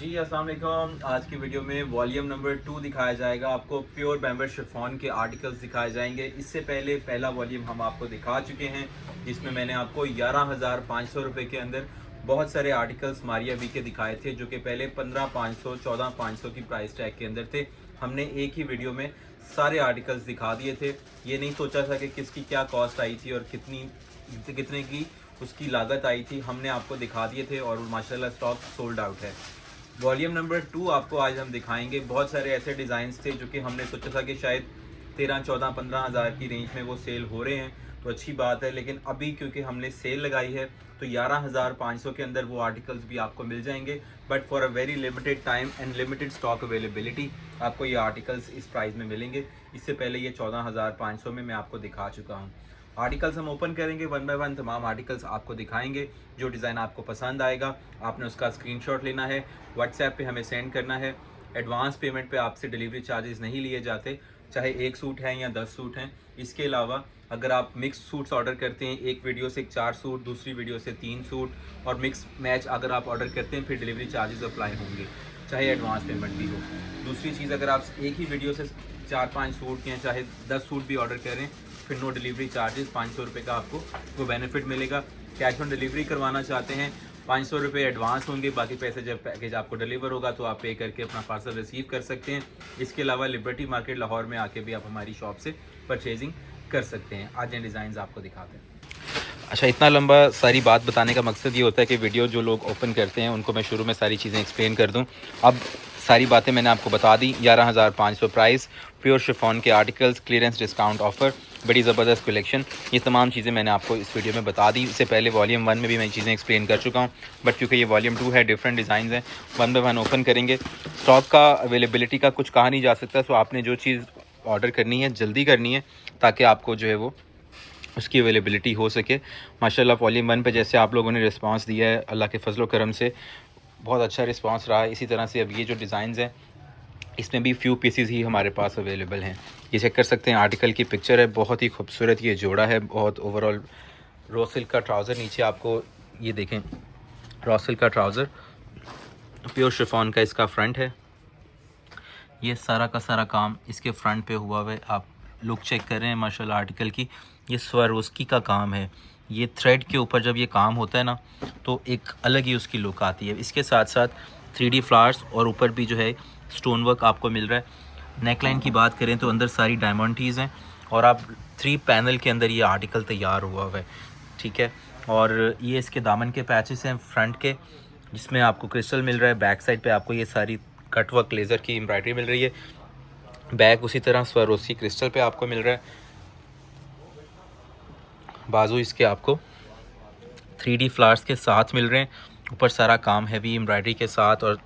जी अस्सलाम वालेकुम। आज की वीडियो में वॉल्यूम नंबर 2 दिखाया जाएगा। आपको प्योर बैम्बर शिफॉन के आर्टिकल्स दिखाए जाएंगे। इससे पहले पहला वॉल्यूम हम आपको दिखा चुके हैं, जिसमें मैंने आपको 11,500 रुपये के अंदर बहुत सारे आर्टिकल्स मारिया बी के दिखाए थे, जो कि पहले 15,500 14,500 की प्राइस टैग के अंदर थे। हमने एक ही वीडियो में सारे आर्टिकल्स दिखा दिए थे। ये नहीं सोचा था कि किसकी क्या कॉस्ट आई थी और कितने की उसकी लागत आई थी। हमने आपको दिखा दिए थे और माशाल्लाह स्टॉक सोल्ड आउट है। वॉल्यूम नंबर 2 आपको आज हम दिखाएंगे। बहुत सारे ऐसे डिज़ाइंस थे जो कि हमने सोचा था कि शायद 13, 14, 15 हज़ार की रेंज में वो सेल हो रहे हैं, तो अच्छी बात है। लेकिन अभी क्योंकि हमने सेल लगाई है तो 11,500 के अंदर वो आर्टिकल्स भी आपको मिल जाएंगे, but for a very limited time and limited stock availability आपको ये आर्टिकल्स इस प्राइस में मिलेंगे। इससे पहले ये 14,500 में मैं आपको दिखा चुका हूँ। आर्टिकल्स हम ओपन करेंगे, वन बाय वन तमाम आर्टिकल्स आपको दिखाएंगे। जो डिज़ाइन आपको पसंद आएगा आपने उसका स्क्रीनशॉट लेना है, व्हाट्सएप पे हमें सेंड करना है। एडवांस पेमेंट पे आपसे डिलीवरी चार्जेस नहीं लिए जाते, चाहे एक सूट है या 10 सूट हैं। इसके अलावा अगर आप मिक्स सूट्स ऑर्डर करते हैं, एक वीडियो से 4 सूट, दूसरी वीडियो से 3 सूट और मिक्स मैच अगर आप ऑर्डर करते हैं, फिर डिलीवरी चार्जेस अप्लाई होंगे, चाहे एडवांस पेमेंट भी हो। दूसरी चीज़, अगर आप एक ही वीडियो से 4-5 सूट या चाहे 10 सूट भी ऑर्डर करें, फिर नो डिलीवरी चार्जेस 500 रुपये का आपको वो बेनिफिट मिलेगा। कैश ऑन डिलीवरी करवाना चाहते हैं, 500 रुपये एडवांस होंगे, बाकी पैसे जब पैकेज आपको डिलीवर होगा तो आप पे करके अपना पार्सल रिसीव कर सकते हैं। इसके अलावा लिबर्टी मार्केट लाहौर में आके भी आप हमारी शॉप से परचेजिंग कर सकते हैं। आज ये डिज़ाइन आपको दिखाते हैं। अच्छा, इतना लंबा सारी बात बताने का मकसद ये होता है कि वीडियो जो लोग ओपन करते हैं उनको मैं शुरू में सारी चीज़ें एक्सप्लेन कर दूं। अब सारी बातें मैंने आपको बता दी। 11,500 प्राइस, प्योर शिफॉन के आर्टिकल्स, क्लियरेंस डिस्काउंट ऑफ़र, बड़ी ज़बरदस्त कलेक्शन, ये तमाम चीज़ें मैंने आपको इस वीडियो में बता दी। इससे पहले वॉल्यूम 1 में भी मैं चीज़ें एक्सप्लेन कर चुका हूँ, बट क्योंकि ये वॉल्यूम 2 है, डिफरेंट डिज़ाइन हैं, वन बाय वन ओपन करेंगे। स्टॉक का अवेलेबिलिटी का कुछ कहा नहीं जा सकता, तो आपने जो चीज़ ऑर्डर करनी है जल्दी करनी है, ताकि आपको जो है वो उसकी अवेलेबिलिटी हो सके। माशाल्लाह वॉल्यूम 1 पे जैसे आप लोगों ने रिस्पांस दिया है, अल्लाह के फजल करम से बहुत अच्छा रिस्पांस रहा है। इसी तरह से अब ये जो डिज़ाइंस हैं, इसमें भी फ़्यू पीसेस ही हमारे पास अवेलेबल हैं। ये चेक कर सकते हैं, आर्टिकल की पिक्चर है, बहुत ही खूबसूरत ये जोड़ा है। बहुत ओवरऑल रॉ सिल्क का ट्राउज़र, नीचे आपको ये देखें रॉ सिल्क का ट्राउज़र, प्योर शिफॉन का इसका फ्रंट है। ये सारा का सारा काम इसके फ्रंट पे हुआ हुआ है। आप लुक चेक कर रहे हैं माशाल्लाह आर्टिकल की, ये स्वरोस्की का काम है। ये थ्रेड के ऊपर जब ये काम होता है ना, तो एक अलग ही उसकी लुक आती है। इसके साथ साथ 3D फ्लावर्स और ऊपर भी जो है स्टोन वर्क आपको मिल रहा है। नेकलाइन की बात करें तो अंदर सारी डायमंड टीज़ हैं और आप 3 पैनल के अंदर ये आर्टिकल तैयार हुआ हुआ है, ठीक है। और ये इसके दामन के पैचेस हैं फ्रंट के, जिसमें आपको क्रिस्टल मिल रहा है। बैक साइड पे आपको ये सारी कट वर्क लेज़र की एम्ब्रॉयडरी मिल रही है। बैक उसी तरह स्वरोस्की क्रिस्टल पे आपको मिल रहा है। बाजू इसके आपको 3D फ्लावर्स के साथ मिल रहे हैं। ऊपर सारा काम हैवी एम्ब्रॉयडरी के साथ और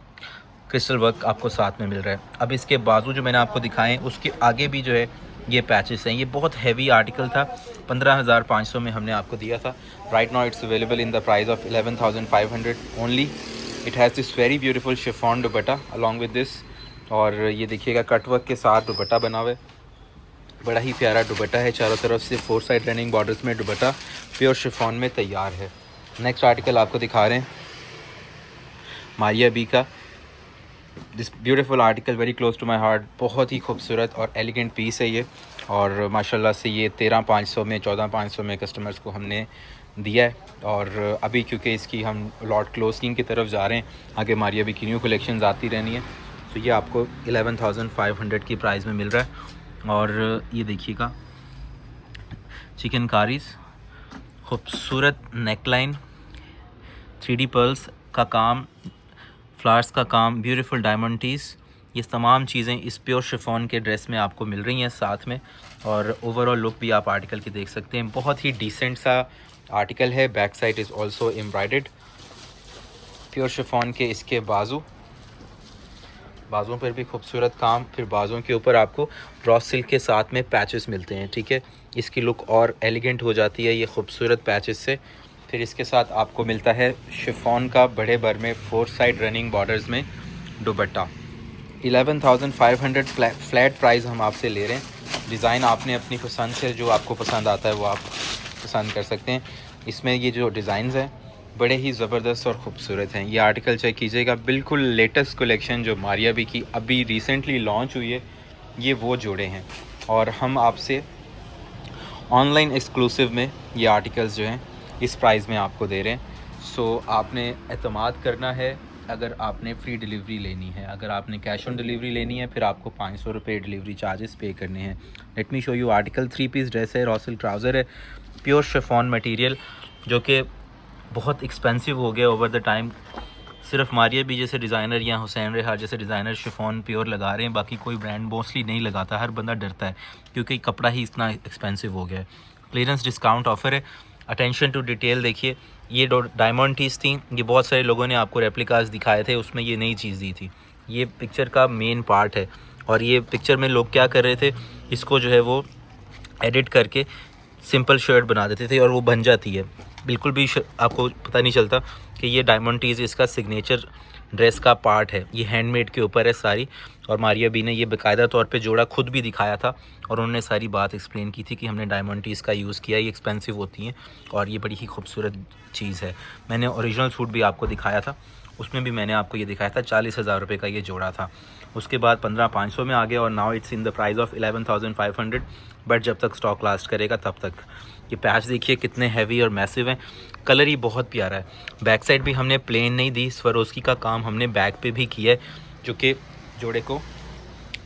क्रिस्टल वर्क आपको साथ में मिल रहा है। अब इसके बाजू जो मैंने आपको दिखाएं, उसके आगे भी जो है ये पैचेस हैं। ये बहुत हैवी आर्टिकल था, 15,500 में हमने आपको दिया था। Right now it's available in the price of 11,500 only. It has this very beautiful chiffon dupatta along with this, और ये देखिएगा कटवर्क के साथ दुपट्टा बना हुआ है। बड़ा ही प्यारा दुपट्टा है, चारों तरफ से 4 साइड रनिंग बॉर्डर्स में दुपट्टा प्योर शिफॉन में तैयार है। नेक्स्ट आर्टिकल आपको दिखा रहे हैं मारिया बी का। This beautiful article very close to my heart, बहुत ही खूबसूरत और एलिगेंट पीस है ये। और माशाल्लाह से ये 13,500 में 14,500 में कस्टमर्स को हमने दिया है। और अभी क्योंकि इसकी हम लॉट क्लोजिंग की तरफ जा रहे हैं, आगे मारिया बी की न्यू कलेक्शंस आती रहनी है, तो ये आपको 11,500 की प्राइस में मिल रहा है। और ये देखिएगा चिकनकारीज़, खूबसूरत नेकलाइन, 3D पर्ल्स का काम, फ्लावर्स का काम, ब्यूटीफुल डायमंड टीज़, ये तमाम चीज़ें इस प्योर शिफॉन के ड्रेस में आपको मिल रही हैं साथ में। और ओवरऑल लुक भी आप आर्टिकल की देख सकते हैं, बहुत ही डिसेंट सा आर्टिकल है। Back side is also embroidered. Pure chiffon के इसके बाजुओं पर भी खूबसूरत काम, फिर बाजुओं के ऊपर आपको रॉ सिल्क के साथ में पैचेस मिलते हैं, ठीक है। इसकी लुक और एलिगेंट हो जाती है ये खूबसूरत पैचेस से। फिर इसके साथ आपको मिलता है शिफॉन का बड़े भर में 4 साइड रनिंग बॉर्डर्स में दुपट्टा। 11,500 फ्लैट प्राइस हम आपसे ले रहे हैं। डिज़ाइन आपने अपनी पसंद से जो आपको पसंद आता है वो आप पसंद कर सकते हैं। इसमें ये जो डिज़ाइंस हैं बड़े ही ज़बरदस्त और ख़ूबसूरत हैं। ये आर्टिकल चेक कीजिएगा, बिल्कुल लेटेस्ट कलेक्शन जो मारिया बी की अभी रिसेंटली लॉन्च हुई है, ये वो जोड़े हैं। और हम आपसे ऑनलाइन एक्सक्लूसिव में ये आर्टिकल्स जो हैं इस प्राइस में आपको दे रहे हैं। सो आपने एतमाद करना है अगर आपने फ्री डिलीवरी लेनी है। अगर आपने कैश ऑन डिलीवरी लेनी है फिर आपको 500 रुपये डिलीवरी चार्जेस पे करने हैं। Let me show you article. 3 piece dress है, रॉसल ट्राउज़र है, प्योर शिफॉन मटेरियल, जो कि बहुत एक्सपेंसिव हो गया ओवर द टाइम। सिर्फ मारिया भी जैसे डिज़ाइनर या हुसैन रेहार जैसे डिज़ाइनर शिफॉन प्योर लगा रहे हैं, बाकी कोई ब्रांड मोस्टली नहीं लगाता। हर बंदा डरता है क्योंकि कपड़ा ही इतना एक्सपेंसिव हो गया है। क्लियरेंस डिस्काउंट ऑफ़र है। अटेंशन टू डिटेल देखिए, ये डायमंड टीज थी, ये बहुत सारे लोगों ने आपको रेप्लिकास दिखाए थे, उसमें ये नई चीज़ दी थी। ये पिक्चर का मेन पार्ट है और ये पिक्चर में लोग क्या कर रहे थे, इसको जो है वो एडिट करके सिंपल शर्ट बना देते थे और वो बन जाती है। बिल्कुल भी आपको पता नहीं चलता कि ये डायमंड टीज़ इसका सिग्नेचर ड्रेस का पार्ट है। ये हैंडमेड के ऊपर है सारी। और मारिया बी ने ये बाकायदा तौर पे जोड़ा खुद भी दिखाया था और उन्होंने सारी बात एक्सप्लेन की थी कि हमने डायमंड टीज़ का यूज़ किया, ये एक्सपेंसिव होती हैं और ये बड़ी ही खूबसूरत चीज़ है। मैंने ओरिजिनल सूट भी आपको दिखाया था, उसमें भी मैंने आपको ये दिखाया था। 40,000 रुपये का ये जोड़ा था। उसके बाद 15,500 में आ गया और now it's in the price of 11,500, but जब तक स्टॉक लास्ट करेगा तब तक। ये पैच देखिए कितने हैवी और मैसिव हैं। कलर ही बहुत प्यारा है। बैक साइड भी हमने प्लेन नहीं दी, स्वरोस्की का काम हमने बैक पे भी किया है, जो कि जोड़े को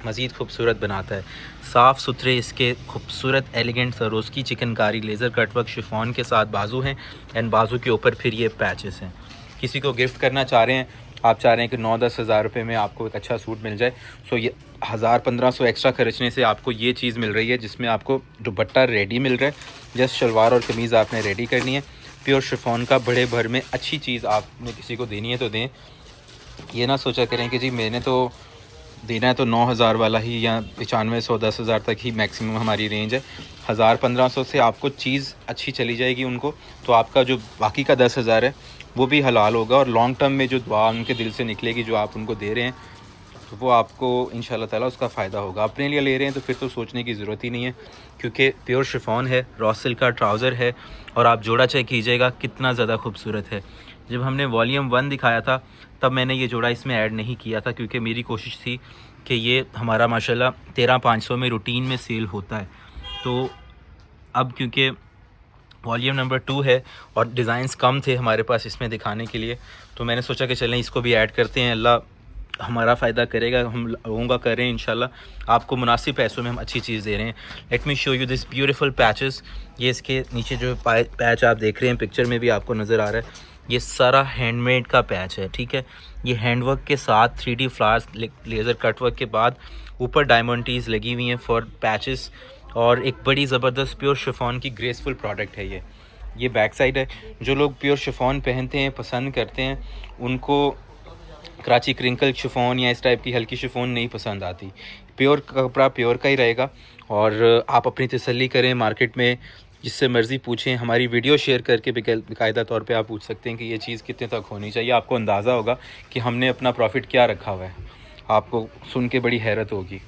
मज़ीद खूबसूरत बनाता है। साफ़ सुथरे इसके खूबसूरत elegant Swarovski chikankari laser cutwork chiffon के साथ बाजू हैं एंड बाजू के ऊपर फिर ये पैचेस हैं। किसी को गिफ्ट करना चाह रहे हैं, आप चाह रहे हैं कि 9-10 हज़ार रुपये में आपको एक अच्छा सूट मिल जाए, सो ये 1000-1500 एक्स्ट्रा खर्चने से आपको ये चीज़ मिल रही है जिसमें आपको दुपट्टा रेडी मिल रहा है। जस्ट शलवार और कमीज़ आपने रेडी करनी है। प्योर शिफॉन का बड़े भर में अच्छी चीज़ आपने किसी को देनी है तो दें। ये ना सोचा करें कि जी मैंने तो देना है तो 9,000 वाला ही या 9500 10,000 तक ही मैक्सिमम हमारी रेंज है। 1000-1500 से आपको चीज़ अच्छी चली जाएगी उनको, तो आपका जो बाकी का 10,000 है वो भी हलाल होगा और लॉन्ग टर्म में जो दुआ उनके दिल से निकलेगी जो आप उनको दे रहे हैं, तो वो आपको इंशाल्लाह ताला उसका फ़ायदा होगा। अपने लिए ले रहे हैं तो फिर तो सोचने की ज़रूरत ही नहीं है, क्योंकि प्योर शिफॉन है, रॉसल का ट्राउज़र है और आप जोड़ा चेक कीजिएगा कितना ज़्यादा खूबसूरत है। जब हमने वॉल्यूम 1 दिखाया था तब मैंने ये जोड़ा इसमें ऐड नहीं किया था, क्योंकि मेरी कोशिश थी कि ये हमारा माशाल्लाह 13,500 में रूटीन में सेल होता है। तो अब क्योंकि वॉल्यूम नंबर 2 है और डिज़ाइंस कम थे हमारे पास इसमें दिखाने के लिए, तो मैंने सोचा कि चलें इसको भी ऐड करते हैं। अल्लाह हमारा फ़ायदा करेगा, हम लोगों का करें इंशाल्लाह। आपको मुनासिब पैसों में हम अच्छी चीज़ दे रहे हैं। Let me show you this beautiful patches. ये इसके नीचे जो पैच आप देख रहे हैं पिक्चर में भी आपको नज़र आ रहा है, ये सारा हैंडमेड का पैच है, ठीक है। ये हैंडवर्क के साथ 3D फ्लावर्स लेज़र कटवर्क के बाद ऊपर डायमंड टीज़ लगी हुई हैं फॉर पैचेस और एक बड़ी ज़बरदस्त प्योर शिफॉन की ग्रेसफुल प्रोडक्ट है ये बैक साइड है। जो लोग प्योर शिफॉन पहनते हैं, पसंद करते हैं, उनको कराची क्रिंकल शिफॉन या इस टाइप की हल्की शिफॉन नहीं पसंद आती। प्योर कपड़ा प्योर का ही रहेगा और आप अपनी तसल्ली करें, मार्केट में जिससे मर्ज़ी पूछें। हमारी वीडियो शेयर करके बाकायदा तौर पे आप पूछ सकते हैं कि ये चीज़ कितने तक होनी चाहिए। आपको अंदाज़ा होगा कि हमने अपना प्रॉफिट क्या रखा हुआ है, आपको सुन के बड़ी हैरत होगी।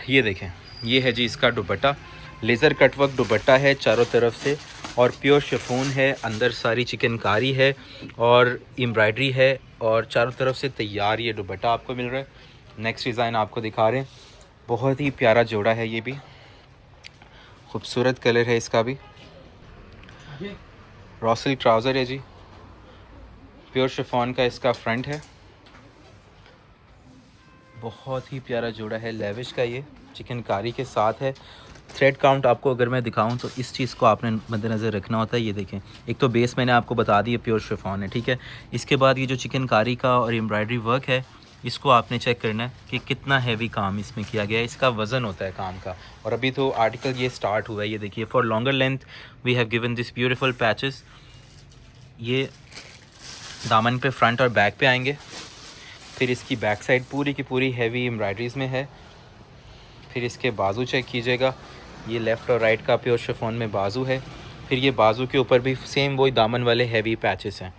ये देखें, ये है जी इसका दुपट्टा, लेज़र कटवर्क दुपट्टा है चारों तरफ से और प्योर शिफॉन है, अंदर सारी चिकनकारी है और एम्ब्रॉयडरी है और चारों तरफ से तैयार ये दुपट्टा आपको मिल रहा है। नेक्स्ट डिज़ाइन आपको दिखा रहे हैं, बहुत ही प्यारा जोड़ा है, ये भी खूबसूरत कलर है इसका भी। रॉसल ट्राउज़र है जी, प्योर शिफॉन का इसका फ्रंट है, बहुत ही प्यारा जोड़ा है लेविश का, ये चिकनकारी के साथ है। थ्रेड काउंट आपको अगर मैं दिखाऊं तो इस चीज़ को आपने मद्देनज़र रखना होता है। ये देखें, एक तो बेस मैंने आपको बता दिया प्योर शिफॉन है, ठीक है। इसके बाद ये जो चिकनकारी का और एम्ब्रॉयडरी वर्क है, इसको आपने चेक करना है कि कितना हैवी काम इसमें किया गया है, इसका वज़न होता है काम का। और अभी तो आर्टिकल ये स्टार्ट हुआ है। ये देखिए, for longer length we have given this beautiful patches. ये दामन पे फ्रंट और बैक पे आएंगे, फिर इसकी बैक साइड पूरी की पूरी हैवी एम्ब्रॉयडरीज़ में है। फिर इसके बाजू चेक कीजिएगा, ये लेफ़्ट और राइट का प्योर शिफॉन में बाजू है। फिर ये बाजू के ऊपर भी सेम वही दामन वाले हैवी पैचेस हैं,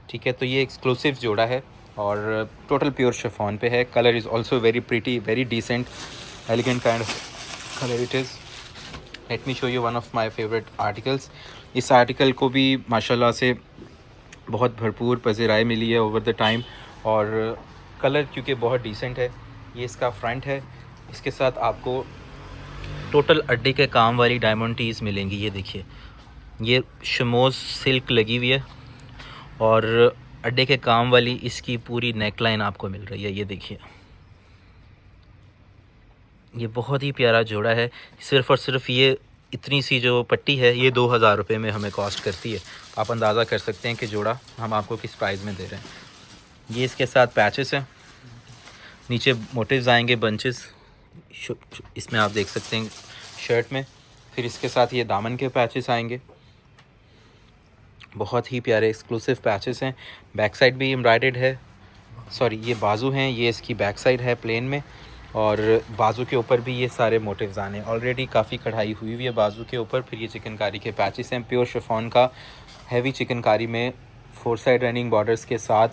ठीक है। तो ये एक्सक्लूसिव जोड़ा है और टोटल प्योर शिफॉन पे है। Colour is also very pretty, very decent, elegant kind of colour it is. Let me show you one of my favourite articles. इस आर्टिकल को भी माशाल्लाह से बहुत भरपूर पज़ीराई मिली है ओवर द टाइम, और कलर क्योंकि बहुत डिसेंट है। ये इसका फ्रंट है, इसके साथ आपको टोटल अड्डे के काम वाली डायमंड टीज़ मिलेंगी। ये देखिए, ये शमोज सिल्क लगी हुई है और अड्डे के काम वाली इसकी पूरी नेक लाइन आपको मिल रही है। ये देखिए, ये बहुत ही प्यारा जोड़ा है। सिर्फ़ और सिर्फ ये इतनी सी जो पट्टी है ये 2000 रुपये में हमें कॉस्ट करती है। आप अंदाज़ा कर सकते हैं कि जोड़ा हम आपको किस प्राइस में दे रहे हैं। ये इसके साथ पैचेस हैं, नीचे मोटिव्स आएंगे, बंचेस इसमें आप देख सकते हैं शर्ट में। फिर इसके साथ ये दामन के पैचेस आएंगे, बहुत ही प्यारे एक्सक्लूसिव पैचेस हैं। बैक साइड भी एम्ब्रॉयडर्ड है, सॉरी ये बाजू हैं, ये इसकी बैक साइड है प्लेन में, और बाजू के ऊपर भी ये सारे मोटिव्स आने। ऑलरेडी काफ़ी कढ़ाई हुई हुई है बाजू के ऊपर। फिर ये चिकनकारी के पैचेस हैं, प्योर शिफॉन का हैवी चिकनकारी में 4 साइड रनिंग बॉर्डर्स के साथ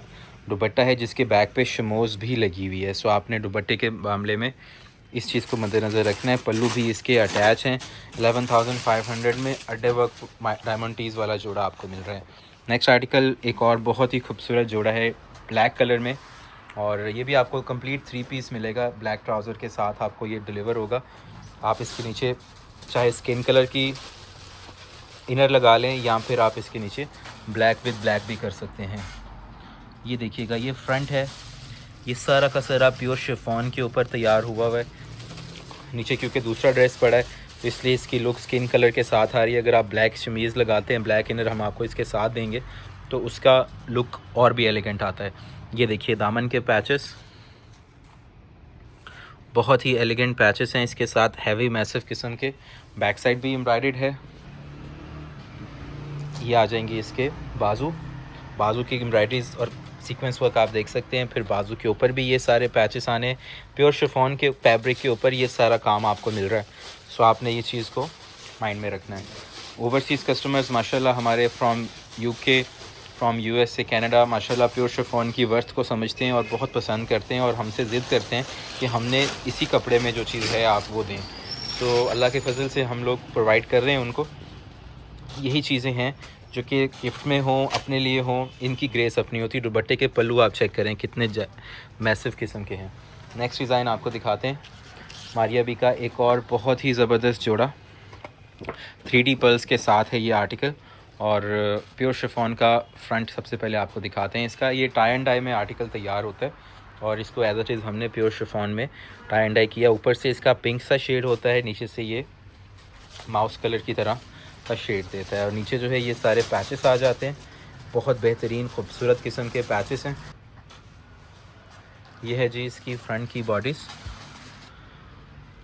दुपट्टा है, जिसके बैक पे शमोज भी लगी हुई है। सो आपने दुपट्टे के मामले में इस चीज़ को मद्देनज़र रखना है। पल्लू भी इसके अटैच हैं। 11,500 में अड्डे वर्क डायमंड टीज़ वाला जोड़ा आपको मिल रहा है। नेक्स्ट आर्टिकल एक और बहुत ही खूबसूरत जोड़ा है ब्लैक कलर में, और ये भी आपको कंप्लीट 3 पीस मिलेगा। ब्लैक ट्राउज़र के साथ आपको ये डिलीवर होगा। आप इसके नीचे चाहे स्किन कलर की इनर लगा लें, या फिर आप इसके नीचे ब्लैक विद ब्लैक भी कर सकते हैं। ये देखिएगा, ये फ्रंट है, ये सारा का सारा प्योर शिफॉन के ऊपर तैयार हुआ है। नीचे क्योंकि दूसरा ड्रेस पड़ा है तो इसलिए इसकी लुक स्किन कलर के साथ आ रही है। अगर आप ब्लैक शमीज़ लगाते हैं, ब्लैक इनर हम आपको इसके साथ देंगे तो उसका लुक और भी एलिगेंट आता है। ये देखिए दामन के पैचेस, बहुत ही एलिगेंट पैचेस हैं इसके साथ, हैवी मैसिव किस्म के। बैक साइड भी एम्ब्रॉयडर्ड है। ये आ जाएंगे इसके बाजू की एम्ब्रॉयडरीज और सीक्वेंस वर्क आप देख सकते हैं। फिर बाजू के ऊपर भी ये सारे पैचेस आने, प्योर शिफॉन के फैब्रिक के ऊपर ये सारा काम आपको मिल रहा है। सो आपने ये चीज़ को माइंड में रखना है। ओवरसीज़ कस्टमर्स माशाल्लाह हमारे फ्रॉम यूके, फ्रॉम यूएस से कनाडा माशाल्लाह प्योर शिफॉन की वर्थ को समझते हैं और बहुत पसंद करते हैं, और हमसे ज़िद करते हैं कि हमने इसी कपड़े में जो चीज़ है आप वो दें। तो अल्लाह के फजल से हम लोग प्रोवाइड कर रहे हैं उनको। यही चीज़ें हैं जो कि गिफ्ट में हों, अपने लिए हों, इनकी ग्रेस अपनी होती है। दुपट्टे के पल्लू आप चेक करें कितने मैसिव किस्म के हैं। नेक्स्ट डिज़ाइन आपको दिखाते हैं। मारिया बी का एक और बहुत ही ज़बरदस्त जोड़ा 3D पर्ल्स के साथ है ये आर्टिकल, और प्योर शिफॉन का फ्रंट सबसे पहले आपको दिखाते हैं। इसका ये टाई एंड डाई में आर्टिकल तैयार होता है, और इसको एज इट इज़ हमने प्योर शिफॉन में टाई एंड डाई किया। ऊपर से इसका पिंक सा शेड होता है, नीचे से ये माउस कलर की तरह का शेड देता है, और नीचे जो है ये सारे पैचेस आ जाते हैं। बहुत बेहतरीन खूबसूरत किस्म के पैचेस हैं। ये है जी इसकी फ्रंट की बॉडीज़,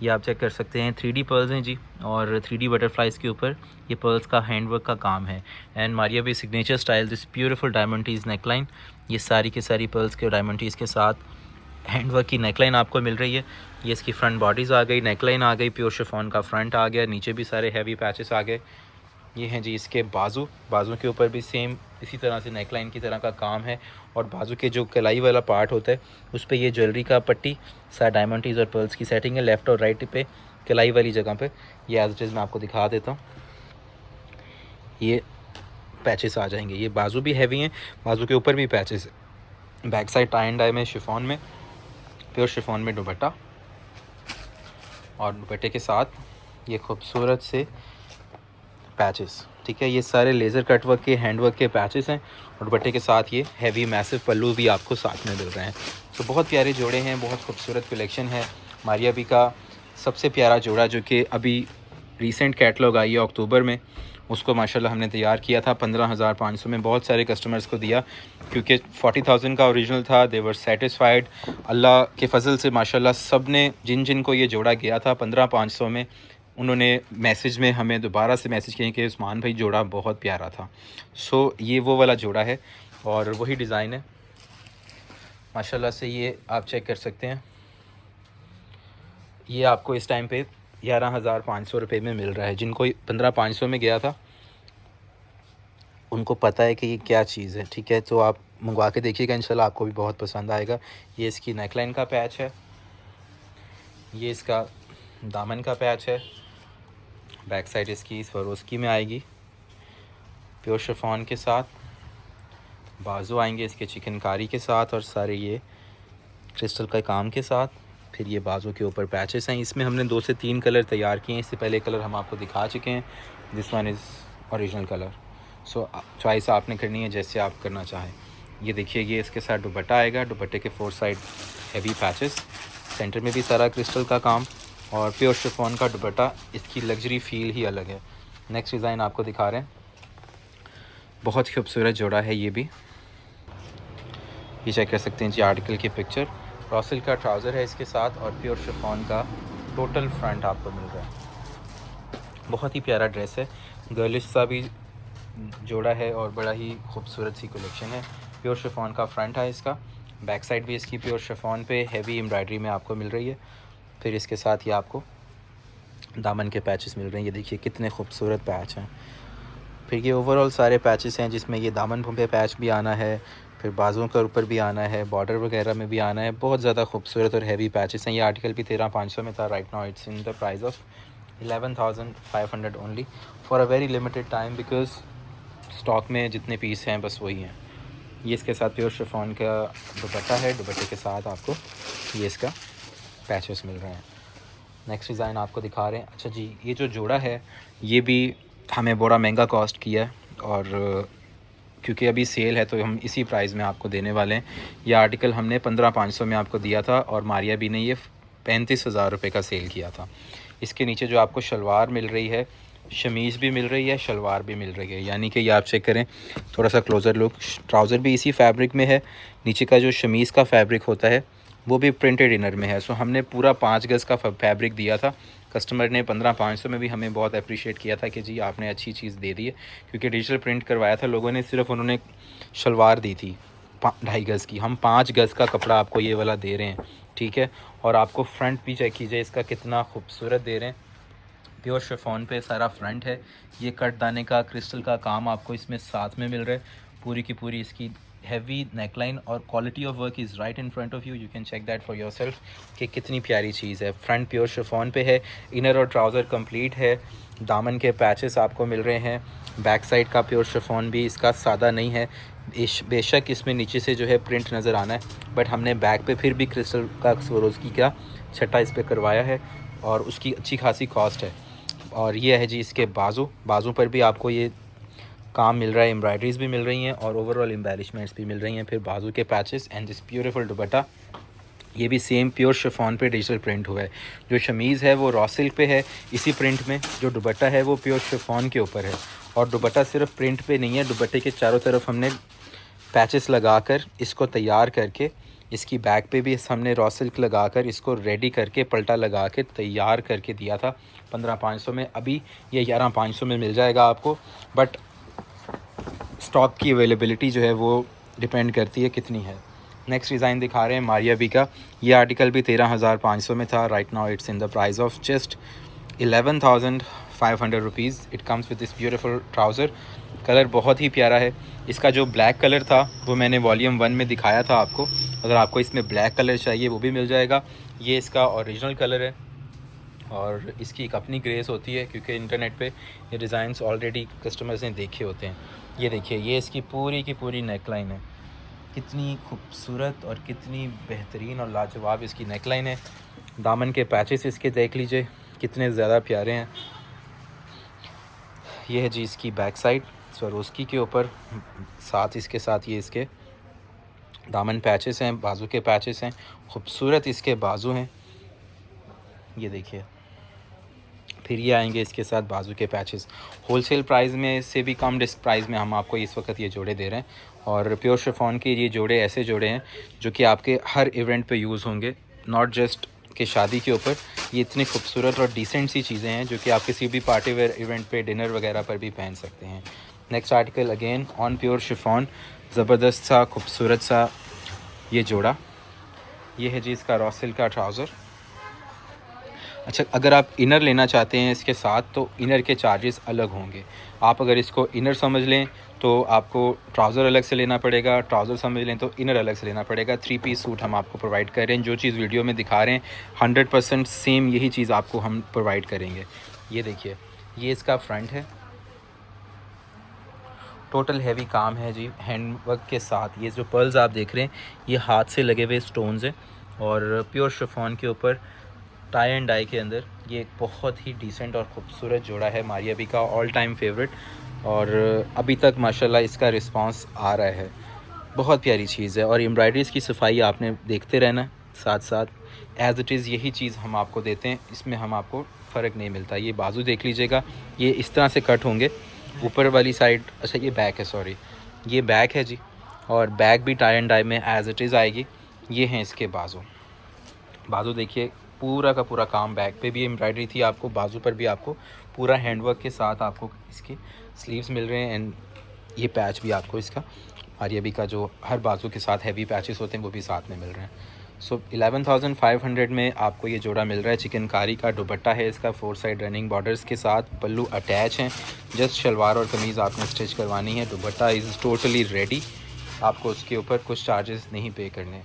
ये आप चेक कर सकते हैं। 3D पर्ल्स हैं जी, और 3D बटरफ्लाइज के ऊपर ये पर्ल्स का हैंडवर्क का काम है। And Maria B signature style this beautiful diamond टीज नेकलाइन, ये सारी की सारी पर्ल्स के डायमंड टीज के साथ हैंडवर्क की नेकलाइन आपको मिल रही है। ये इसकी फ्रंट बॉडीज़ आ गई, नेकलाइन आ गई, प्योर शिफॉन का फ्रंट आ गया, नीचे भी सारे हैवी पैचेस आ गए। ये हैं जी इसके बाजू के ऊपर भी सेम इसी तरह से नेकलाइन की तरह का काम है, और बाजू के जो कलाई वाला पार्ट होता है उस पर ये ज्वेलरी का पट्टी सारा डायमंड टीज और पर्ल्स की सेटिंग है। लेफ़्ट और राइट पे कलाई वाली जगह पे ये एज इट इज़ मैं आपको दिखा देता हूँ। ये पैचेस आ जाएंगे, ये बाजू भी हैवी हैं, बाजू के ऊपर भी पैचेस है। Back side tie and dye में शिफॉन में, प्योर शिफॉन में दुपट्टा, और दुपट्टे के साथ ये खूबसूरत से पैचेस। ठीक है, ये सारे लेज़र कटवर्क के हैंडवर्क के पैचेस हैं, और दुपट्टे के साथ ये हैवी मैसिव पल्लू भी आपको साथ में मिल रहे हैं। तो बहुत प्यारे जोड़े हैं, बहुत खूबसूरत कलेक्शन है। मारिया बी का सबसे प्यारा जोड़ा जो कि अभी रिसेंट कैटलॉग आई है अक्टूबर में, उसको माशाल्लाह हमने तैयार किया था 15,500 में। बहुत सारे कस्टमर्स को दिया क्योंकि 40,000 का ओरिजिनल था। दे वर सेटिस्फाइड अल्लाह के फजल से माशाल्लाह। सब ने जिन को ये जोड़ा गया था 15,500 में, उन्होंने मैसेज में हमें दोबारा से मैसेज किए कि उस्मान भाई जोड़ा बहुत प्यारा था। सो ये वो वाला जोड़ा है, और वही डिज़ाइन है माशाल्लाह से। ये आप चेक कर सकते हैं, ये आपको इस टाइम पे 11,500 रुपये में मिल रहा है। जिनको 15,500 में गया था उनको पता है कि ये क्या चीज़ है। ठीक है, तो आप मंगवा के देखिएगा, इंशाल्लाह आपको भी बहुत पसंद आएगा। ये इसकी नेकलाइन का पैच है, ये इसका दामन का पैच है, बैक साइड इसकी स्वरोस्की में आएगी प्योर शिफॉन के साथ। बाजू आएंगे इसके चिकनकारी के साथ और सारे ये क्रिस्टल का काम के साथ। फिर ये बाजू के ऊपर पैचेस हैं। इसमें हमने 2 से 3 कलर तैयार किए हैं। इससे पहले कलर हम आपको दिखा चुके हैं। This one is original colour. So choice आपने करनी है जैसे आप करना चाहें। ये देखिए, ये इसके साथ दुपट्टा आएगा। दुपट्टे के 4 साइड हैवी पैचेस, सेंटर में भी सारा क्रिस्टल का काम और प्योर शिफॉन का दुपट्टा। इसकी लग्जरी फील ही अलग है। नेक्स्ट डिज़ाइन आपको दिखा रहे हैं। बहुत खूबसूरत जोड़ा है ये भी। ये चेक कर सकते हैं जी आर्टिकल की पिक्चर। रॉसल का ट्राउज़र है इसके साथ और प्योर शिफॉन का टोटल फ्रंट आपको मिल रहा है। बहुत ही प्यारा ड्रेस है, गर्लिश सा भी जोड़ा है और बड़ा ही खूबसूरत सी कलेक्शन है। प्योर शिफॉन का फ्रंट है इसका। बैक साइड भी इसकी प्योर शिफॉन पे हैवी एम्ब्रॉयडरी में आपको मिल रही है। फिर इसके साथ ये आपको दामन के पैचेस मिल रहे हैं। ये देखिए कितने खूबसूरत पैच हैं। फिर ये ओवरऑल सारे पैचेस हैं जिसमें ये दामन पे पैच भी आना है, फिर बाजुओं के ऊपर भी आना है, बॉर्डर वगैरह में भी आना है। बहुत ज़्यादा खूबसूरत और हैवी पैचेस हैं। ये आर्टिकल भी 13,500 में था। Right now it's in the price of 11,500 only for a very limited time, because stock में जितने पीस हैं बस वही हैं। ये इसके साथ प्योर शिफॉन का दुपट्टा है। दुपट्टे के साथ आपको ये इसका पैचेस मिल रहे हैं। नेक्स्ट डिज़ाइन आपको दिखा रहे हैं। अच्छा जी, ये जो जोड़ा है ये भी हमें बड़ा महंगा कॉस्ट किया है और क्योंकि अभी सेल है तो हम इसी प्राइस में आपको देने वाले हैं। ये आर्टिकल हमने 15,500 में आपको दिया था और मारिया भी ने ये 35,000 रुपये का सेल किया था। इसके नीचे जो आपको शलवार मिल रही है, शमीज़ भी मिल रही है, शलवार भी मिल रही है। यानी कि ये आप चेक करें, थोड़ा सा क्लोज़र लुक। ट्राउज़र भी इसी फैब्रिक में है। नीचे का जो शमीज़ का फैब्रिक होता है वो भी प्रिंटेड इनर में है। सो हमने पूरा 5 गज़ का फैब्रिक दिया था। कस्टमर ने 15,500 में भी हमें बहुत अप्रिशिएट किया था कि जी आपने अच्छी चीज़ दे दी है, क्योंकि डिजिटल प्रिंट करवाया था लोगों ने, सिर्फ उन्होंने शलवार दी थी 2.5 गज़ की। हम 5 गज़ का कपड़ा आपको ये वाला दे रहे हैं, ठीक है। और आपको फ्रंट भी चेक कीजिए इसका कितना खूबसूरत दे रहे हैं। प्योर शिफॉन पे सारा फ्रंट है। ये कट दाने का क्रिस्टल का काम आपको इसमें साथ में मिल रहा है। पूरी की पूरी इसकी हैवी नेकलाइन और quality of work is right in front of you. You can check that for yourself कि कितनी प्यारी चीज़ है। फ्रंट प्योर शिफॉन पे है, इनर और ट्राउज़र कंप्लीट है, दामन के पैचेस आपको मिल रहे हैं। बैक साइड का प्योर शिफॉन भी इसका सादा नहीं है। बेशक इसमें नीचे से जो है प्रिंट नज़र आना है, बट हमने बैक पे फिर भी क्रिस्टल का स्वरोज़की का छट्टा इस पर करवाया है और उसकी अच्छी खासी कॉस्ट है। और ये है जी इसके बाजू पर भी आपको ये काम मिल रहा है, एम्ब्रॉयडरीज़ भी मिल रही हैं और ओवरऑल एम्बेलिशमेंट्स भी मिल रही हैं। फिर बाजू के पैचेस एंड दिस ब्यूटीफुल दुपट्टा, ये भी सेम प्योर शिफॉन पे डिजिटल प्रिंट हुआ है। जो शमीज़ है वो रॉ सिल्क पे है इसी प्रिंट में। जो दुपट्टा है वो प्योर शिफॉन के ऊपर है और दुपट्टा सिर्फ प्रिंट पे नहीं है, दुपट्टे के चारों तरफ हमने पैचेस लगाकर इसको तैयार करके, इसकी बैक पे भी हमने रॉ सिल्क लगाकर इसको रेडी करके पलटा लगा के तैयार करके दिया था 15,500 में। अभी ये 11,500 में मिल जाएगा आपको, बट स्टॉक की अवेलेबिलिटी जो है वो डिपेंड करती है कितनी है। नेक्स्ट डिज़ाइन दिखा रहे हैं मारिया बी का। ये आर्टिकल भी 13,500 में था। Right now it's in the price of just 11,500 rupees. It comes with this beautiful trouser. Colour बहुत ही प्यारा है। इसका जो ब्लैक कलर था वो मैंने वॉल्यूम 1 में दिखाया था आपको। अगर आपको इसमें ब्लैक कलर चाहिए वो भी मिल जाएगा। ये इसका ओरिजिनल कलर है और इसकी एक अपनी ग्रेस होती है क्योंकि इंटरनेट पे ये डिज़ाइंस ऑलरेडी कस्टमर्स ने देखे होते हैं। ये देखिए, ये इसकी पूरी की पूरी नेकलाइन है। कितनी खूबसूरत और कितनी बेहतरीन और लाजवाब इसकी नेकलाइन है। दामन के पैचेस इसके देख लीजिए कितने ज़्यादा प्यारे हैं। ये है जी इसकी बैक साइड स्वरोज़की के ऊपर, साथ इसके साथ ये इसके दामन पैचेस हैं, बाजू के पैचेस हैं। खूबसूरत इसके बाजू हैं, ये देखिए। फिर ये आएंगे इसके साथ बाजू के पैचेस। होलसेल प्राइस में से भी कम प्राइस में हम आपको इस वक्त ये जोड़े दे रहे हैं। और प्योर शिफॉन के ये जोड़े ऐसे जोड़े हैं जो कि आपके हर इवेंट पे यूज़ होंगे, नॉट जस्ट कि शादी के ऊपर। ये इतनी खूबसूरत और डिसेंट सी चीज़ें हैं जो कि आप किसी भी पार्टी वेयर इवेंट पे, डिनर वगैरह पर भी पहन सकते हैं। Next article again on pure chiffon, ज़बरदस्त सा खूबसूरत सा ये जोड़ा। ये है जी इसका रॉ सिल्क का ट्राउज़र। अच्छा, अगर आप इनर लेना चाहते हैं इसके साथ तो इनर के चार्जेस अलग होंगे। आप अगर इसको इनर समझ लें तो आपको ट्राउज़र अलग से लेना पड़ेगा, ट्राउज़र समझ लें तो इनर अलग से लेना पड़ेगा। 3 पीस सूट हम आपको प्रोवाइड कर रहे हैं। जो चीज़ वीडियो में दिखा रहे हैं 100% सेम यही चीज़ आपको हम प्रोवाइड करेंगे। ये देखिए, ये इसका फ्रंट है। टोटल हैवी काम है जी, हैंड वर्क के साथ। ये जो पर्ल्स आप देख रहे हैं ये हाथ से लगे हुए स्टोन्स हैं और प्योर शिफॉन के ऊपर टाई एंड डाई के अंदर। ये एक बहुत ही डिसेंट और ख़ूबसूरत जोड़ा है मारिया बी का, ऑल टाइम फेवरेट, और अभी तक माशाल्लाह इसका रिस्पांस आ रहा है। बहुत प्यारी चीज़ है और एम्ब्रॉयडरीज़ की सफाई आपने देखते रहना साथ साथ। एज़ इट इज़ यही चीज़ हम आपको देते हैं, इसमें हम आपको फ़र्क नहीं मिलता। ये बाजू देख लीजिएगा, ये इस तरह से कट होंगे ऊपर वाली साइड। अच्छा ये बैक है, सॉरी ये बैक है जी, और बैक भी टाई एंड डाई में एज़ इट इज़ आएगी। ये हैं इसके बाजू। बाजू देखिए पूरा का पूरा काम, बैक पे भी एम्ब्रॉयडरी थी आपको, बाजू पर भी आपको पूरा हैंडवर्क के साथ आपको इसके स्लीव्स मिल रहे हैं। एंड ये पैच भी आपको इसका मारिया बी का जो हर बाजू के साथ हैवी पैचेस होते हैं वो भी साथ में मिल रहे हैं। सो 11,500 में आपको ये जोड़ा मिल रहा है। चिकनकारी का दुपट्टा है इसका, 4 साइड रनिंग बॉर्डर्स के साथ, पल्लू अटैच हैं, जस्ट शलवार और कमीज़ आपने स्टिच करवानी है। दुपट्टा इज़ टोटली रेडी, आपको उसके ऊपर कुछ चार्जेस नहीं पे करने।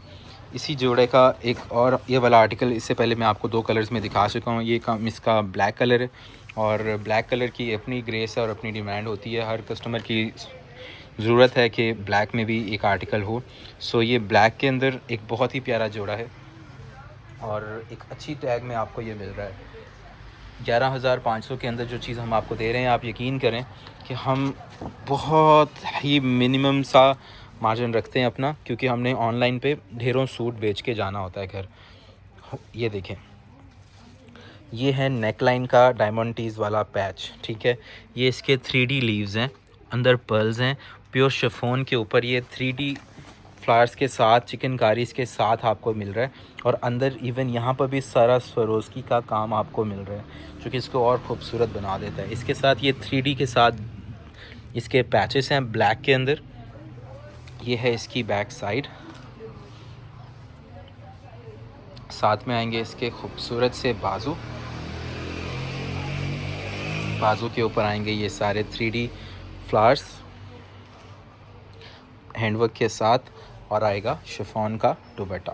इसी जोड़े का एक और ये वाला आर्टिकल इससे पहले मैं आपको 2 कलर्स में दिखा चुका हूँ। ये काम इसका ब्लैक कलर है और ब्लैक कलर की अपनी ग्रेस है और अपनी डिमांड होती है, हर कस्टमर की ज़रूरत है कि ब्लैक में भी एक आर्टिकल हो। सो ये ब्लैक के अंदर एक बहुत ही प्यारा जोड़ा है और एक अच्छी टैग में आपको ये मिल रहा है। 11,500 के अंदर जो चीज़ हम आपको दे रहे हैं, आप यकीन करें कि हम बहुत ही मिनिमम सा मार्जिन रखते हैं अपना, क्योंकि हमने ऑनलाइन पे ढेरों सूट बेच के जाना होता है घर। ये देखें, ये है नेकलाइन का डायमंड टीज़ वाला पैच, ठीक है। ये इसके 3D लीव्स हैं, अंदर पर्ल्स हैं, प्योर शिफॉन के ऊपर ये 3D फ्लावर्स के साथ चिकनकारीज़ के साथ आपको मिल रहा है। और अंदर इवन यहाँ पर भी सारा स्वरोस्की का काम आपको मिल रहा है, जो कि इसको और ख़ूबसूरत बना देता है। इसके साथ ये 3D के साथ इसके पैचेस हैं ब्लैक के अंदर। ये है इसकी बैक साइड, साथ में आएंगे इसके खूबसूरत से बाजू। बाजू के ऊपर आएंगे ये सारे 3D फ्लावर्स हैंडवर्क के साथ, और आएगा शिफॉन का दुपट्टा।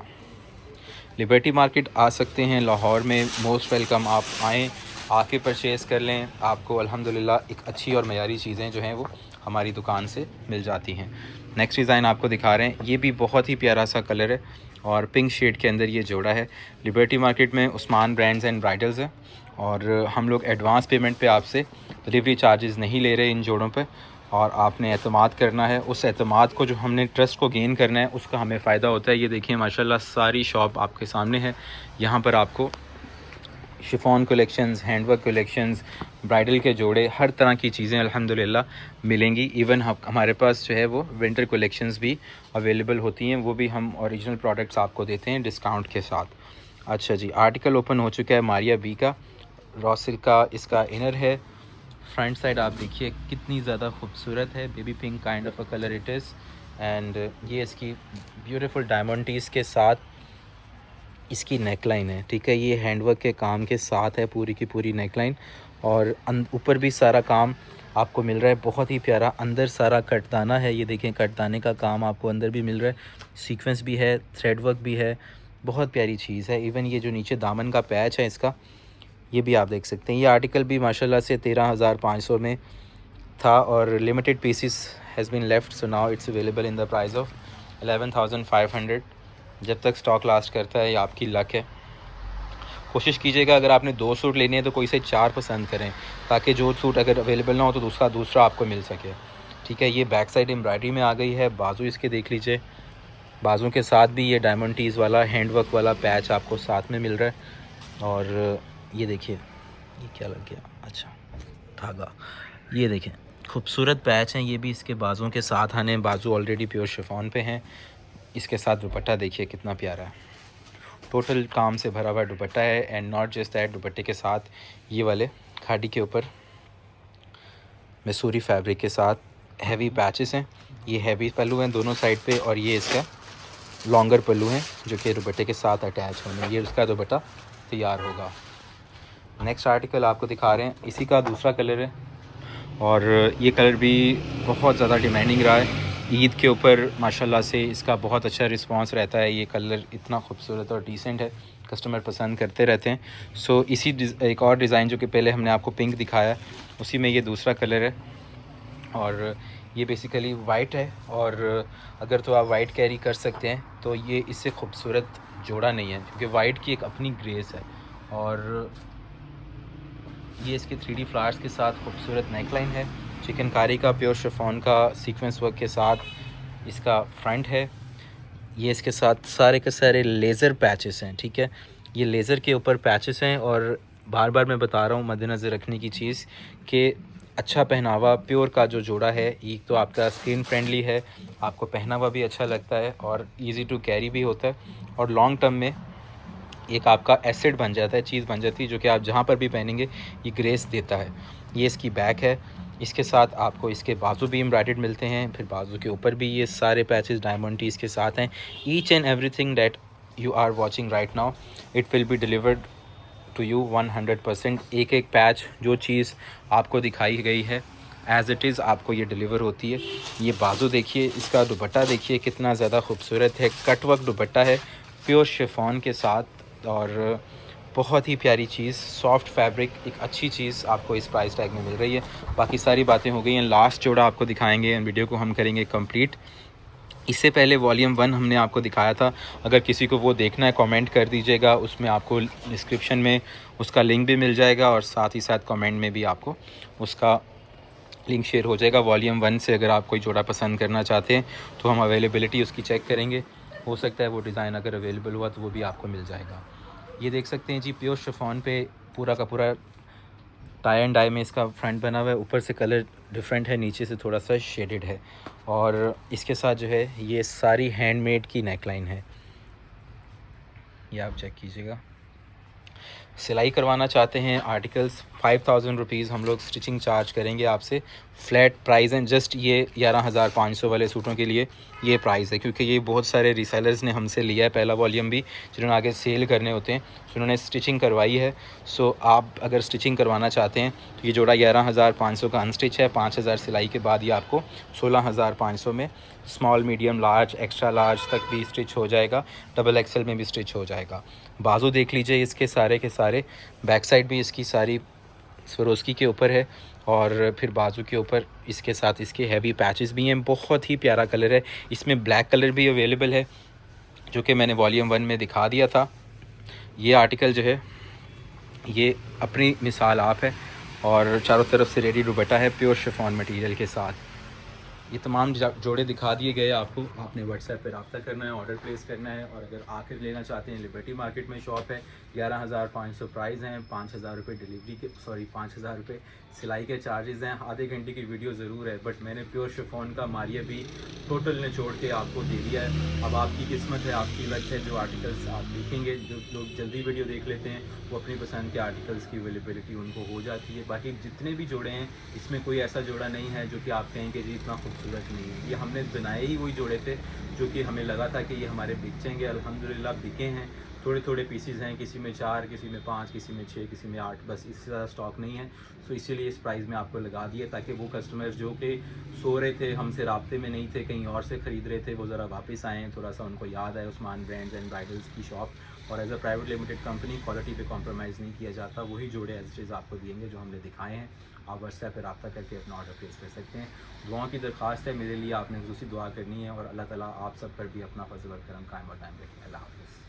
लिबर्टी मार्केट आ सकते हैं लाहौर में, मोस्ट वेलकम। आप आएँ, आके परचेज़ कर लें, आपको अल्हम्दुलिल्लाह एक अच्छी और मयारी चीज़ें जो हैं वो हमारी दुकान से मिल जाती हैं। नेक्स्ट डिज़ाइन आपको दिखा रहे हैं, ये भी बहुत ही प्यारा सा कलर है और पिंक शेड के अंदर ये जोड़ा है। लिबर्टी मार्केट में उस्मान ब्रांड्स एंड ब्राइडल्स है और हम लोग एडवांस पेमेंट पे आपसे डिलीवरी चार्जेस नहीं ले रहे इन जोड़ों पे, और आपने एतमाद करना है। उस एतमाद को, जो हमने ट्रस्ट को गेन करना है, उसका हमें फ़ायदा होता है। ये देखिए माशाल्लाह सारी शॉप आपके सामने है। यहाँ पर आपको chiffon collections, handwork collections, bridal के जोड़े, हर तरह की चीज़ें अल्हम्दुलिल्लाह मिलेंगी। इवन हमारे पास जो है वो विंटर कलेक्शंस भी अवेलेबल होती हैं, वो भी हम ओरिजिनल प्रोडक्ट्स आपको देते हैं डिस्काउंट के साथ। अच्छा जी, आर्टिकल ओपन हो चुका है मारिया बी का, रॉ सिल्क का इसका इनर है। फ्रंट साइड आप देखिए कितनी ज़्यादा खूबसूरत है, baby pink kind of a colour it is. And ये इसकी ब्यूटीफुल डायमंड टीज़ के साथ इसकी नेकलाइन है, ठीक है। ये हैंडवर्क के काम के साथ है पूरी की पूरी नेकलाइन, और ऊपर भी सारा काम आपको मिल रहा है, बहुत ही प्यारा। अंदर सारा कटदाना है, ये देखें कटदाने का काम आपको अंदर भी मिल रहा है, सीक्वेंस भी है, थ्रेड वर्क भी है, बहुत प्यारी चीज़ है। इवन ये जो नीचे दामन का पैच है इसका, ये भी आप देख सकते हैं। ये आर्टिकल भी माशाल्लाह से 13,500 में था और limited pieces has been left, so now it's available in the price of 11,500। जब तक स्टॉक लास्ट करता है, ये आपकी लक है। कोशिश कीजिएगा अगर आपने 2 सूट लेने हैं तो कोई से 4 पसंद करें, ताकि जो सूट अगर अवेलेबल ना हो तो दूसरा आपको मिल सके, ठीक है। ये बैक साइड एम्ब्रॉयडरी में आ गई है। बाजू इसके देख लीजिए, बाजू के साथ भी ये डायमंड टीज़ वाला हैंडवर्क वाला पैच आपको साथ में मिल रहा है। और ये देखिए, ये क्या लग गया, अच्छा धागा, ये देखें खूबसूरत पैच हैं। ये भी इसके बाजुओं के साथ आने, बाजू ऑलरेडी प्योर शिफॉन पे हैं। इसके साथ दुपट्टा देखिए कितना प्यारा है, टोटल काम से भरा हुआ दुपट्टा है। एंड नॉट जस्ट दैट, दुपट्टे के साथ ये वाले खाड़ी के ऊपर मैसूरी फैब्रिक के साथ हैवी पैचेस हैं। ये हैवी पल्लू हैं दोनों साइड पे, और ये इसका लॉन्गर पल्लू हैं जो कि दुपट्टे के साथ अटैच होंगे। ये उसका दुपट्टा तैयार होगा। नेक्स्ट आर्टिकल आपको दिखा रहे हैं, इसी का दूसरा कलर है और ये कलर भी बहुत ज़्यादा डिमांडिंग रहा है। ईद के ऊपर माशाल्लाह से इसका बहुत अच्छा रिस्पांस रहता है। ये कलर इतना खूबसूरत और डिसेंट है, कस्टमर पसंद करते रहते हैं। सो इसी एक और डिज़ाइन जो कि पहले हमने आपको पिंक दिखाया, उसी में ये दूसरा कलर है। और ये बेसिकली वाइट है, और अगर तो आप वाइट कैरी कर सकते हैं तो ये इससे खूबसूरत जोड़ा नहीं है, क्योंकि वाइट की एक अपनी ग्रेस है। और ये इसके 3D फ्लावर्स के साथ खूबसूरत नेकलाइन है, चिकनकारी का प्योर शिफॉन का सीक्वेंस वर्क के साथ इसका फ्रंट है। ये इसके साथ सारे के सारे लेज़र पैचेस हैं, ठीक है, ये लेज़र के ऊपर पैचेस हैं। और बार बार मैं बता रहा हूँ मद्देनज़र रखने की चीज़ कि अच्छा पहनावा प्योर का जो जोड़ा है, एक तो आपका स्किन फ्रेंडली है, आपको पहना हुआ भी अच्छा लगता है और इजी टू कैरी भी होता है, और लॉन्ग टर्म में एक आपका एसेट बन जाता है, चीज़ बन जाती है जो कि आप जहाँ पर भी पहनेंगे ये ग्रेस देता है। ये इसकी बैक है, इसके साथ आपको इसके बाजू भी एम्ब्रॉयडर्ड मिलते हैं, फिर बाजू के ऊपर भी ये सारे पैचेस डायमंड टीज़ के साथ हैं। Each and everything that you are watching right now it will be delivered to you 100%। एक एक पैच जो चीज़ आपको दिखाई गई है एज़ इट इज़ आपको ये डिलीवर होती है। ये बाजू देखिए, इसका दुपट्टा देखिए कितना ज़्यादा खूबसूरत है, कटवर्क दुपट्टा है प्योर शिफॉन के साथ, और बहुत ही प्यारी चीज़, सॉफ्ट फैब्रिक, एक अच्छी चीज़ आपको इस प्राइस टैग में मिल रही है। बाकी सारी बातें हो गई हैं, लास्ट जोड़ा आपको दिखाएंगे, वीडियो को हम करेंगे कंप्लीट। इससे पहले वॉल्यूम 1 हमने आपको दिखाया था, अगर किसी को वो देखना है कमेंट कर दीजिएगा, उसमें आपको डिस्क्रिप्शन में उसका लिंक भी मिल जाएगा और साथ ही साथ कमेंट में भी आपको उसका लिंक शेयर हो जाएगा। वॉल्यूम 1 से अगर आप कोई जोड़ा पसंद करना चाहते हैं तो हम अवेलेबिलिटी उसकी चेक करेंगे, हो सकता है वो डिज़ाइन अगर अवेलेबल हुआ तो वो भी आपको मिल जाएगा। ये देख सकते हैं जी, प्योर शिफॉन पे पूरा का पूरा टाई एंड डाई में इसका फ्रंट बना हुआ है, ऊपर से कलर डिफरेंट है, नीचे से थोड़ा सा शेडेड है, और इसके साथ जो है ये सारी हैंडमेड की नेकलाइन है, ये आप चेक कीजिएगा। सिलाई करवाना चाहते हैं आर्टिकल्स 5000 रुपीज़ हम लोग स्टिचिंग चार्ज करेंगे आपसे, फ्लैट प्राइस है। जस्ट ये 11,500 वाले सूटों के लिए ये प्राइस है, क्योंकि ये बहुत सारे रीसेलर्स ने हमसे लिया है पहला वॉल्यूम भी, जिन्होंने आगे सेल करने होते हैं, तो उन्होंने स्टिचिंग करवाई है। सो आप अगर स्टिचिंग करवाना चाहते हैं तो ये जोड़ा 11,500 का अनस्टिच है, 5,000 सिलाई के बाद ये आपको 16,500 में small, medium, large, extra large तक भी स्टिच हो जाएगा, डबल एक्सेल में भी स्टिच हो जाएगा। बाजू देख लीजिए इसके सारे के सारे, बैक साइड भी इसकी सारी स्वरोस्की के ऊपर है, और फिर बाजू के ऊपर इसके साथ इसके हैवी पैचेस भी हैं। बहुत ही प्यारा कलर है, इसमें ब्लैक कलर भी अवेलेबल है जो कि मैंने वॉल्यूम 1 में दिखा दिया था। ये आर्टिकल जो है ये अपनी मिसाल आप है, और चारों तरफ से रेडी दुपट्टा है प्योर शिफॉन मटेरियल के साथ। ये तमाम जोड़े दिखा दिए गए आपको, आपने व्हाट्सएप पे रब्ता करना है, ऑर्डर प्लेस करना है, और अगर आकर लेना चाहते हैं लिबर्टी मार्केट में शॉप है, 11,500 प्राइस हैं, 5,000 रुपये डिलीवरी के 5,000 रुपये सिलाई के चार्जेस हैं। आधे घंटे की वीडियो ज़रूर है, बट मैंने प्योर शिफॉन का मारिया भी टोटल निचोड़ के आपको दे दिया है। अब आपकी किस्मत है, आपकी लक है, जो आर्टिकल्स आप देखेंगे, जो लोग जल्दी वीडियो देख लेते हैं वो अपनी पसंद के आर्टिकल्स की अवेलेबिलिटी उनको हो जाती है। बाकी जितने भी जोड़े हैं इसमें कोई ऐसा जोड़ा नहीं है जो कि आप कहें कि जी इतना खूबसूरत नहीं है, ये हमने बनाए ही वही जोड़े थे जो कि हमें लगा था कि ये हमारे बिक जाएंगे। अल्हम्दुलिल्लाह बिके हैं, थोड़े थोड़े पीसीज हैं, किसी में 4, किसी में 5, किसी में 6, किसी में 8, बस इससे ज़्यादा स्टॉक नहीं है। सो इसीलिए इस प्राइस में आपको लगा दिए, ताकि वो कस्टमर जो कि सो रहे थे, हमसे राब्ते में नहीं थे, कहीं और से ख़रीद रहे थे, वो ज़रा वापस आएँ, थोड़ा सा उनको याद आए उस्मान ब्रांड्स एंड ब्राइडल्स की शॉप। और as a private limited company quality पे कॉम्प्रोमाइज़ नहीं किया जाता, वही जोड़े एज चीज़ आपको दिएंगे जो हमने दिखाए हैं। आप व्हाट्सएप पर रब्ता करके अपना ऑर्डर प्लेस कर सकते हैं। दुआओं की दरख्वास्त है मेरे लिए, आपने खुसूसी दुआ करनी है, और अल्लाह ताला आप सब पर भी अपना फजल और करम कायम और दायम रखें। अल्लाह हाफ़िज़।